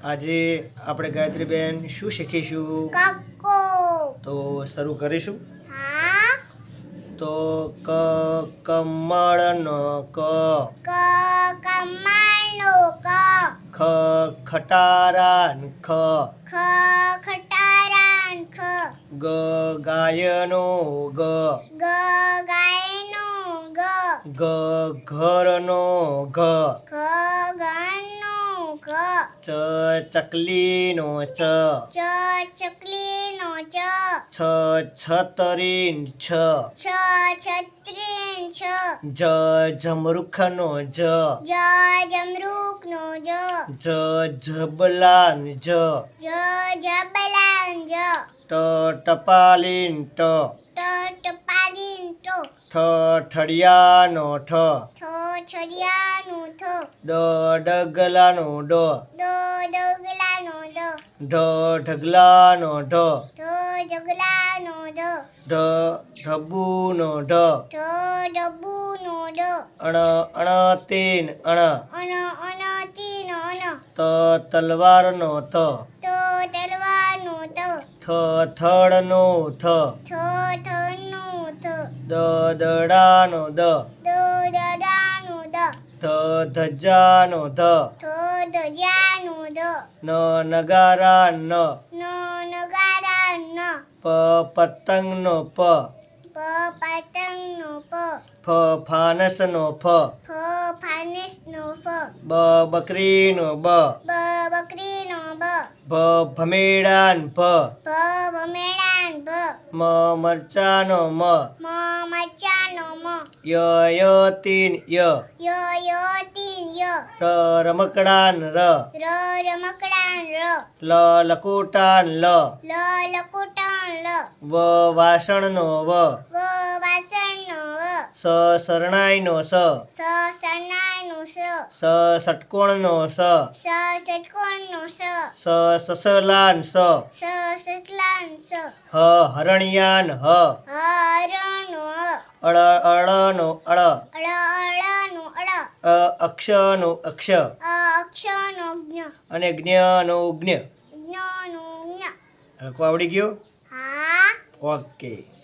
આજે આપણે ગાયત્રીબેન શું શીખીશું? કક્કો. તો શરૂ કરીશું. હા. તો કમળનો ક, કમળનો ક, ખટારાન ખ, ખટારાન ખ, ગાયનો ગ, ગાયનો ગ, ઘરનો ઘ, ઘરનો ઘ, ચકલીનો ચ, ચકલીનો ચ, છતરીન છ, છત્રીન છ, જમરૂખનો જ, જમરૂખનો જ, જબલાન જ, જબલાન જ, ટપાલીન ટ, ટપાલીન ટ, ઠડિયાનો ઠ, છડિયાનો ઠ, ડગલાનો ડ, ડગલાનો ઢગલાનો ઢ, ઢગલાનો ઢબુનો ઢ, ડબુનો ડ, અણતીન અણ, અનતીનો અન, તલવારનો ત, તલવારનો ત, થડનો થ, થડનો થ, દડાનો દ, દડાનો દ, ધજાનો ધ, ધજાનો દ, નગારા ન, નગારા ન, પતંગનો પ, પતંગનો પ, ફાનસનો ફ, ફાનસનો ફ, બકરીનો બ, બકરીનો બ, ભમેડાન ભ, ભમેડાન ભ, મરચાનો મ, મરચાનો મ, યતીન ય, યતીન ય, રમકડાન ર, રમકડાન ર, લકોટાન લ, લકોટાન લ, વાસણનો વ, વાસણનો વ, શરણાઈનો સ, સરનાઈનો સ, ષટકોણનો સ, ષટકોણનો સ, સસલાન સ, સસલાન સ, હરણિયાન હ, હરણનો અળનો અળ, અળનો અળ, અક્ષનો અક્ષ, અક્ષરનો જ્ઞ, અને જ્ઞનો જ્ઞ. જ્ઞનો જ્ઞ. આવડી ગયો? હા. ઓકે.